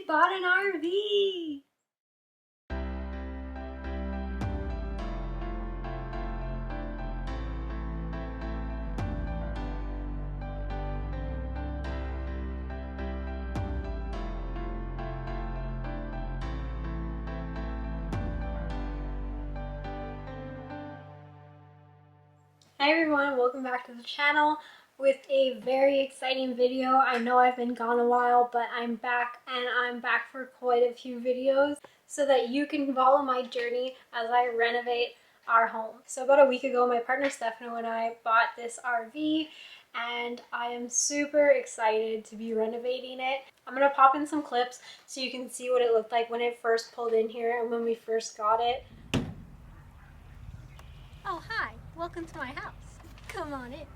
we bought an RV! Hi everyone, welcome back to the channel with a very exciting video. I know I've been gone a while, but I'm back, and I'm back for quite a few videos so that you can follow my journey as I renovate our home. So about a week ago, my partner Stefano and I bought this RV, and I am super excited to be renovating it. I'm gonna pop in some clips so you can see what it looked like when it first pulled in here and when we first got it. Oh, hi. Welcome to my house. Come on in.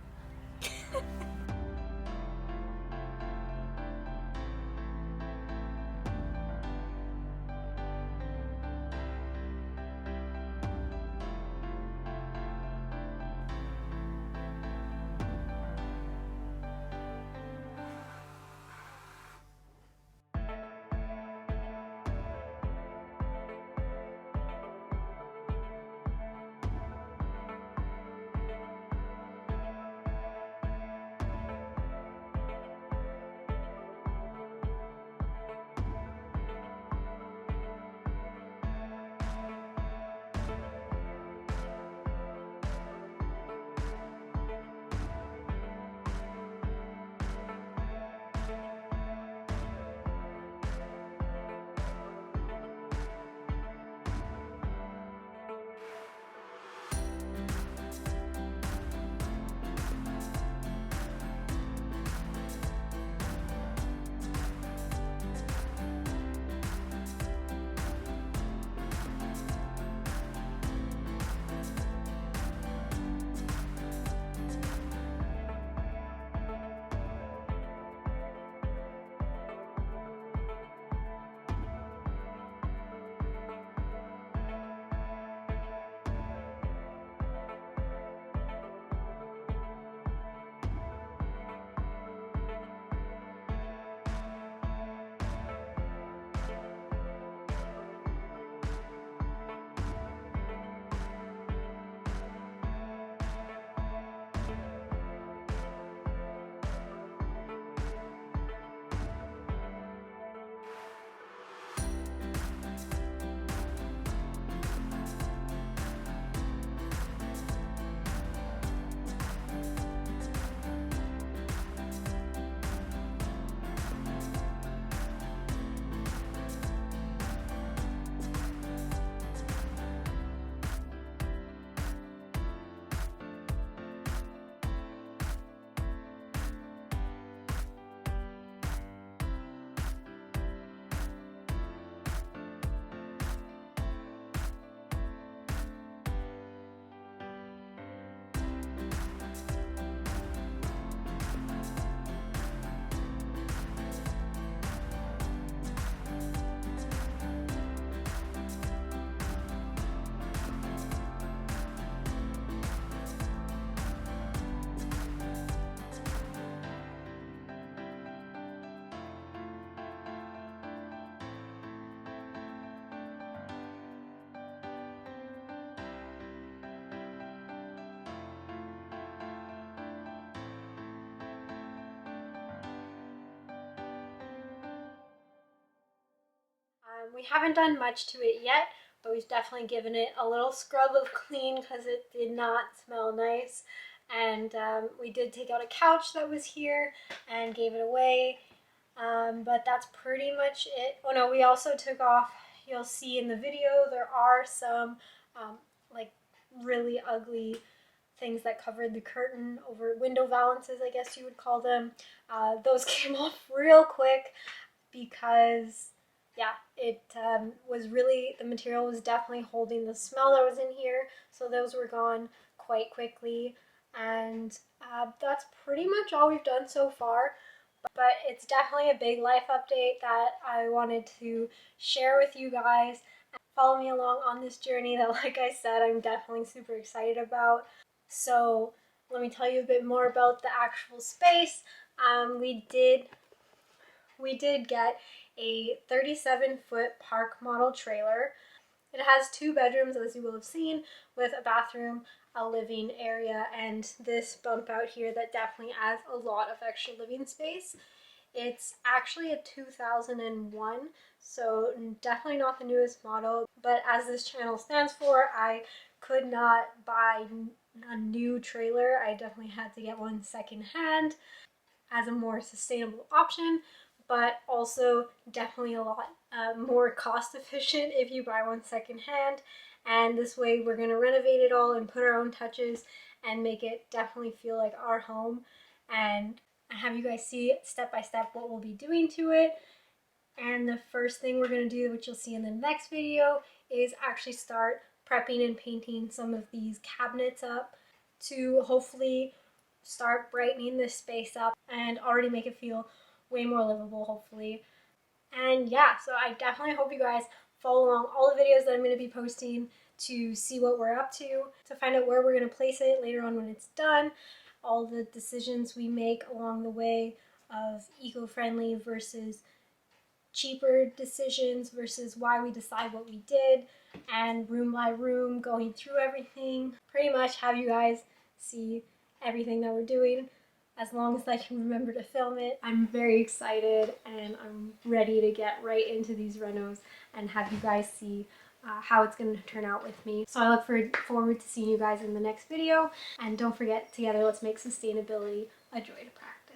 We haven't done much to it yet, but we've definitely given it a little scrub of clean because it did not smell nice. And we did take out a couch that was here and gave it away, but that's pretty much it. Oh no, we also took off, you'll see in the video, there are some like really ugly things that covered the curtain over window valances, I guess you would call them. Those came off real quick because yeah, it was really, the material was definitely holding the smell that was in here, so those were gone quite quickly. And that's pretty much all we've done so far, but it's definitely a big life update that I wanted to share with you guys. Follow me along on this journey that, like I said, I'm definitely super excited about. So let me tell you a bit more about the actual space. We did get a 37-foot park model trailer. It has 2 bedrooms, as you will have seen, with a bathroom, a living area, and this bump out here that definitely adds a lot of extra living space. It's actually a 2001, so definitely not the newest model, but as this channel stands for, I could not buy a new trailer. I definitely had to get one secondhand as a more sustainable option, but also definitely a lot more cost efficient if you buy one secondhand. And this way we're going to renovate it all and put our own touches and make it definitely feel like our home, and have you guys see step by step what we'll be doing to it. And the first thing we're going to do, which you'll see in the next video, is actually start prepping and painting some of these cabinets up to hopefully start brightening this space up and already make it feel way more livable, hopefully. And yeah, so I definitely hope you guys follow along all the videos that I'm going to be posting to see what we're up to find out where we're going to place it later on when it's done, all the decisions we make along the way of eco-friendly versus cheaper decisions versus why we decide what we did, and room by room going through everything, pretty much have you guys see everything that we're doing as long as I can remember to film it. I'm very excited and I'm ready to get right into these renos and have you guys see how it's going to turn out with me. So I look forward to seeing you guys in the next video, and don't forget, together let's make sustainability a joy to practice.